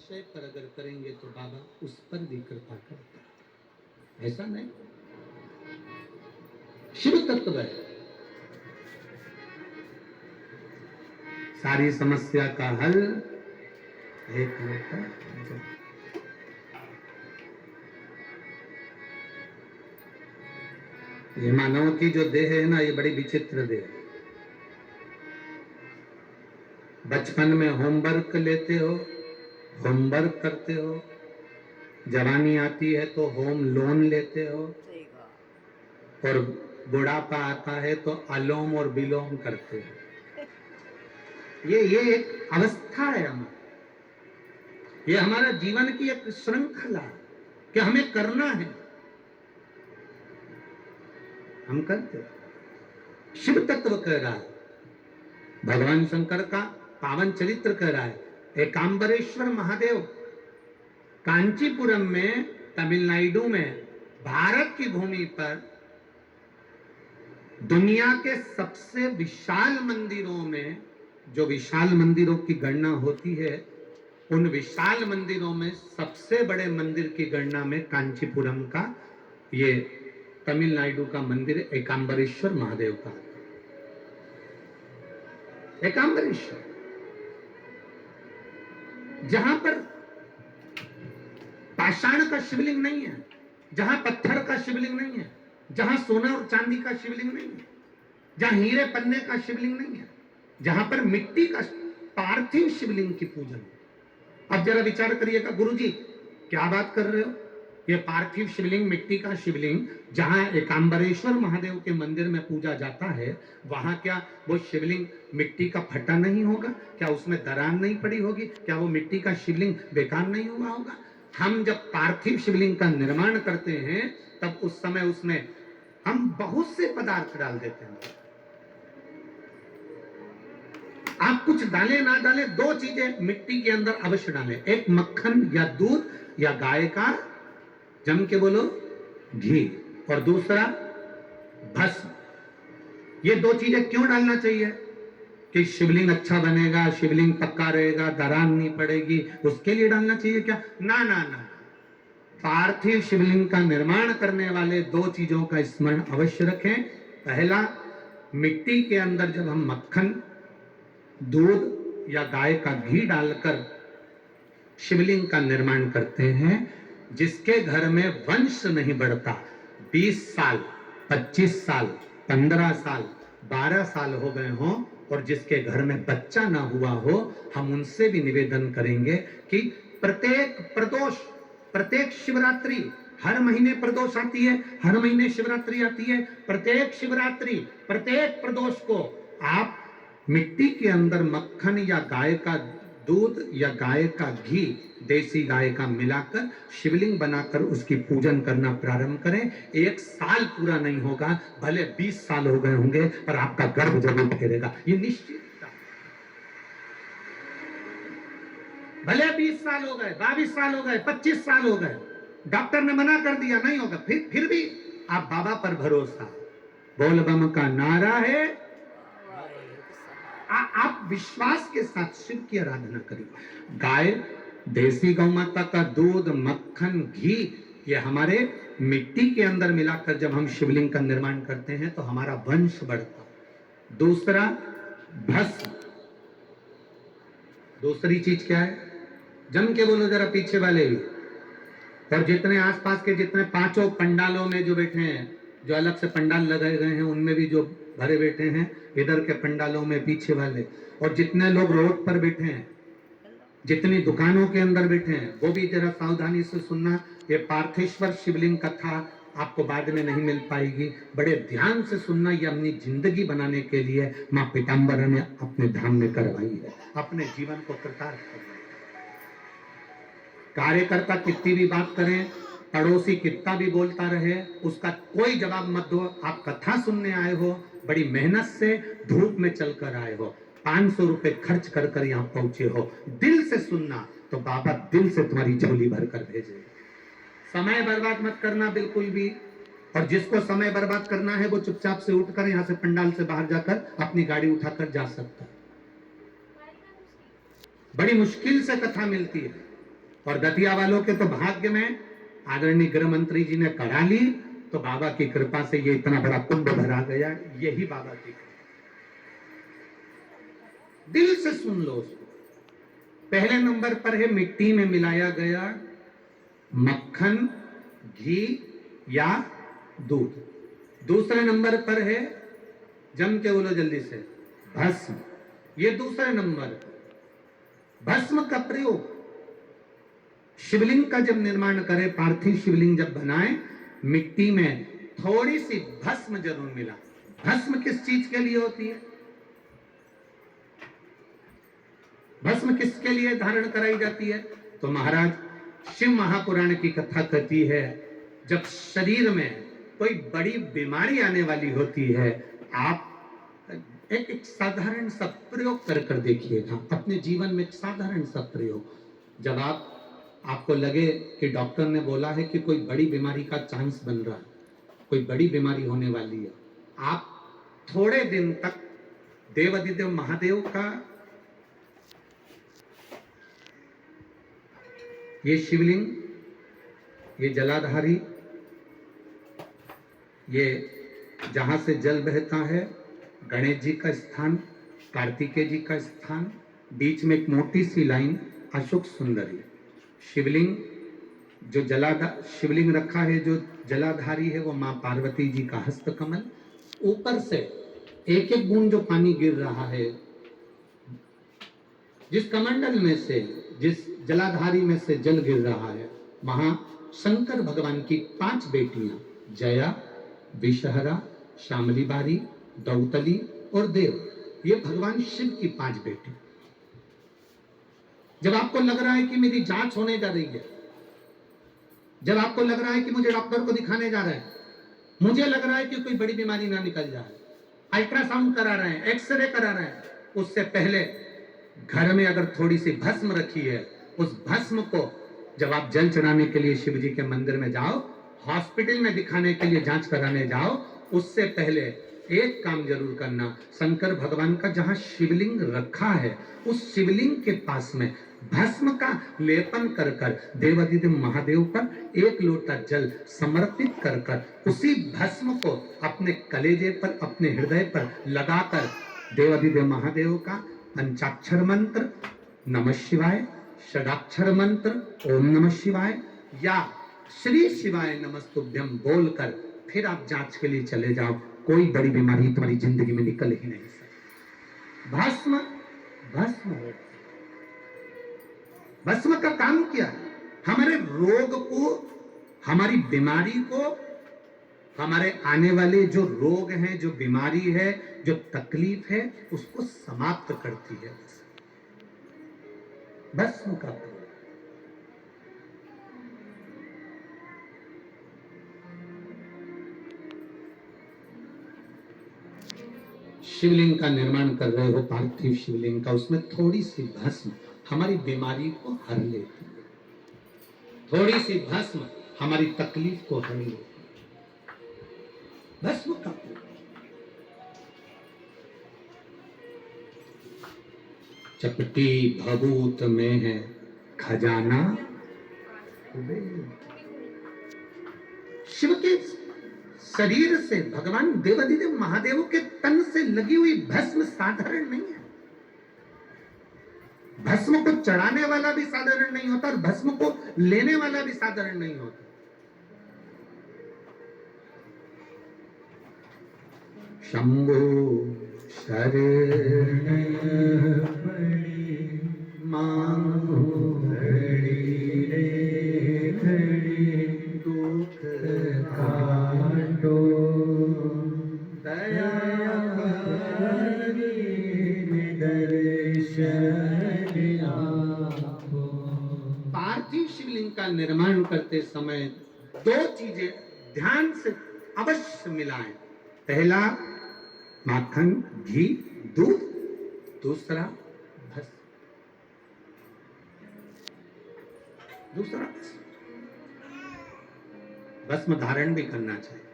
महाशय पर अगर करेंगे तो बाबा उस पर भी कृपा करता है। ऐसा नहीं, शिव तत्व है, सारी समस्या का हल एक लोटा जल। ये मानव की जो देह है ना, ये बड़ी विचित्र देह है। बचपन में होमवर्क लेते हो, होमवर्क करते हो, जवानी आती है तो होम लोन लेते हो, और बुढ़ापा आता है तो अलोम और विलोम करते हो। ये एक अवस्था है हमारी, ये हमारा जीवन की एक श्रृंखला कि हमें करना है, हम करते हैं। शिव तत्व कह रहा है, भगवान शंकर का पावन चरित्र कह रहा है। एकांबरेश्वर महादेव कांचीपुरम में, तमिलनाडु में, भारत की भूमि पर दुनिया के सबसे विशाल मंदिरों में, जो विशाल मंदिरों की गणना होती है, उन विशाल मंदिरों में सबसे बड़े मंदिर की गणना में कांचीपुरम का, ये तमिलनाडु का मंदिर एकांबरेश्वर महादेव का। एकांबरेश्वर, जहां पर पाषाण का शिवलिंग नहीं है, जहां पत्थर का शिवलिंग नहीं है, जहां सोना और चांदी का शिवलिंग नहीं है, जहां हीरे पन्ने का शिवलिंग नहीं है, जहां पर मिट्टी का पार्थिव शिवलिंग की पूजन। अब जरा विचार करिएगा, गुरुजी क्या बात कर रहे हो, ये पार्थिव शिवलिंग, मिट्टी का शिवलिंग, जहां एकांबरेश्वर महादेव के मंदिर में पूजा जाता है, वहां क्या वो शिवलिंग मिट्टी का फटा नहीं होगा? क्या उसमें दरार नहीं पड़ी होगी? क्या वो मिट्टी का शिवलिंग बेकार नहीं हुआ होगा? हम जब पार्थिव शिवलिंग का निर्माण करते हैं, तब उस समय उसमें हम बहुत से पदार्थ डाल देते हैं। आप कुछ डालें ना डालें, दो चीजें मिट्टी के अंदर अवश्य डालें, एक मक्खन या दूध या गाय का, जम के बोलो, घी, और दूसरा भस्म। ये दो चीजें क्यों डालना चाहिए? कि शिवलिंग अच्छा बनेगा, शिवलिंग पक्का रहेगा, दरार नहीं पड़ेगी, उसके लिए डालना चाहिए क्या? ना ना ना, पार्थिव शिवलिंग का निर्माण करने वाले दो चीजों का स्मरण अवश्य रखें। पहला, मिट्टी के अंदर जब हम मक्खन, दूध या गाय का घी डालकर शिवलिंग का निर्माण करते हैं, जिसके घर में वंश नहीं बढ़ता, 20 साल, 25 साल, 15 साल, 12 साल हो गए हों, और जिसके घर में बच्चा ना हुआ हो, हम उनसे भी निवेदन करेंगे कि प्रत्येक प्रदोष, प्रत्येक शिवरात्रि, हर महीने प्रदोष आती है, हर महीने शिवरात्रि आती है, प्रत्येक शिवरात्रि, प्रत्येक प्रदोष को आप मिट्टी के अंदर मक्खन या गाय का दूध या गाय का घी, देसी गाय का मिलाकर शिवलिंग बनाकर उसकी पूजन करना प्रारंभ करें। 1 साल पूरा नहीं होगा, भले 20 साल हो गए होंगे, पर आपका गर्भ जरूर फेरेगा, ये निश्चित। भले 20 साल हो गए, 22 साल हो गए, 25 साल हो गए, डॉक्टर ने मना कर दिया नहीं होगा, फिर भी आप बाबा पर भरोसा, बोल बम का नारा है, आप विश्वास के साथ शिव की आराधना करिए। गाय, देसी गौ माता का दूध, मक्खन, घी, ये हमारे मिट्टी के अंदर मिलाकर जब हम शिवलिंग का निर्माण करते हैं तो हमारा वंश बढ़ता। दूसरा, भस्म। दूसरी चीज क्या है? जम के बोलो जरा पीछे वाले भी, और जितने आसपास के जितने पांचों पंडालों में जो बैठे हैं, जो अलग से पंडाल लगाए गए हैं, उनमें भी जो भरे बैठे हैं, इधर के पंडालों में पीछे वाले, और जितने लोग रोड पर बैठे हैं, जितनी दुकानों के अंदर बैठे हैं, वो भी जरा सावधानी से सुनना। ये पार्थेश्वर शिवलिंग कथा आपको बाद में नहीं मिल पाएगी, बड़े ध्यान से सुनना। ये अपनी जिंदगी बनाने के लिए मां पीताम्बरा ने अपने धाम में करवाई है, अपने जीवन को कृतार्थ करवाई। कार्यकर्ता कितनी भी बात करें, पड़ोसी कितना भी बोलता रहे, उसका कोई जवाब मत दो। आप कथा सुनने आए हो, बड़ी मेहनत से धूप में चलकर आए हो, 500 रुपए खर्च कर कर यहाँ पहुंचे हो, दिल से सुनना तो बाबा दिल से तुम्हारी झोली भर कर भेजेगा। समय बर्बाद मत करना बिल्कुल भी, और जिसको समय बर्बाद करना है वो चुपचाप से उठकर यहाँ से पंडाल से बाहर जाकर अपनी गाड़ी उठाकर जा सकता है। बड़ी मुश्किल से कथा मिलती है, और दतिया वालों के तो भाग्य में आदरणीय गृह मंत्री जी ने करा ली, तो बाबा की कृपा से ये इतना बड़ा कुंभ भरा गया। यही बाबा की कृपा। दिल से सुन लो उसको। पहले नंबर पर है मिट्टी में मिलाया गया मक्खन, घी या दूध। दूसरे नंबर पर है, जम के बोलो जल्दी से, भस्म। ये दूसरे नंबर। भस्म का प्रयोग शिवलिंग का जब निर्माण करे, पार्थिव शिवलिंग जब बनाए, मिट्टी में थोड़ी सी भस्म जरूर मिला। भस्म किस चीज के लिए होती है? भस्म किसके लिए धारण कराई जाती है? तो महाराज, शिव महापुराण की कथा कहती है, जब शरीर में कोई बड़ी बीमारी आने वाली होती है, आप एक साधारण सा प्रयोग कर देखिएगा अपने जीवन में। एक साधारण सा प्रयोग, जब आपको लगे कि डॉक्टर ने बोला है कि कोई बड़ी बीमारी का चांस बन रहा है, कोई बड़ी बीमारी होने वाली है, आप थोड़े दिन तक देवाधिदेव महादेव का ये शिवलिंग, ये जलाधारी, ये जहां से जल बहता है, गणेश जी का स्थान, कार्तिकेय जी का स्थान, बीच में एक मोटी सी लाइन अशोक सुंदरी, शिवलिंग जो शिवलिंग रखा है, जो जलाधारी है वो मां पार्वती जी का हस्त कमल, ऊपर से एक एक बूंद जो पानी गिर रहा है, जिस कमंडल में से, जिस जलाधारी में से जल गिर रहा है, वहां शंकर भगवान की 5 बेटियां, जया, विषहरा, श्यामली बारी, दौतली और देव, ये भगवान शिव की 5 बेटी। जब आपको लग रहा है कि मेरी जांच होने जा रही है, जब आपको लग रहा है कि मुझे डॉक्टर को दिखाने जा रहे हैं, मुझे लग रहा है कि कोई बड़ी बीमारी ना निकल जाए, अल्ट्रासाउंड करा रहे हैं, एक्सरे करा रहे हैं, उससे पहले घर में अगर थोड़ी सी भस्म रखी है, उस भस्म को जब आप जल चढ़ाने के लिए शिव जी के मंदिर में जाओ, हॉस्पिटल में दिखाने के लिए जांच कराने जाओ, उससे पहले एक काम जरूर करना, शंकर भगवान का जहां शिवलिंग रखा है, उस शिवलिंग के पास में भस्म का लेपन कर कर देवाधिदेव महादेव पर 1 लोटा जल समर्पित कर कर उसी भस्म को अपने कलेजे पर, अपने हृदय पर लगाकर देवाधिदेव महादेव का पंचाक्षर मंत्र नमः शिवाय, षडाक्षर मंत्र ओम नमः शिवाय या श्री शिवाय नमस्तुभ्यम बोलकर फिर आप जांच के लिए चले जाओ। कोई बड़ी बीमारी तुम्हारी जिंदगी में निकल ही नहीं सकती। भस्म भस्म भस्म का काम क्या है? हमारे रोग को, हमारी बीमारी को, हमारे आने वाले जो रोग हैं, जो बीमारी है, जो तकलीफ है, उसको समाप्त करती है भस्म का प्रयोग। शिवलिंग का निर्माण कर रहे हो, पार्थिव शिवलिंग का, उसमें थोड़ी सी भस्म हमारी बीमारी को हर लेती है, थोड़ी सी भस्म हमारी तकलीफ को हर लेती है। भस्म का प्रयोग। चपटी भभूत में है खजाना, शिव के शरीर से, भगवान देवाधिदेव महादेव के तन से लगी हुई भस्म साधारण नहीं है। भस्म को चढ़ाने वाला भी साधारण नहीं होता और भस्म को लेने वाला भी साधारण नहीं होता। शंभो शरण मांगो घड़ी रे घड़ी, दुख काटो दया दर्शन आपो। पार्थिव शिवलिंग का निर्माण करते समय 2 चीजें ध्यान से अवश्य मिलाएं। पहला माखन, घी, दूध, दूसरा भस्म, भस्म धारण भी करना चाहिए।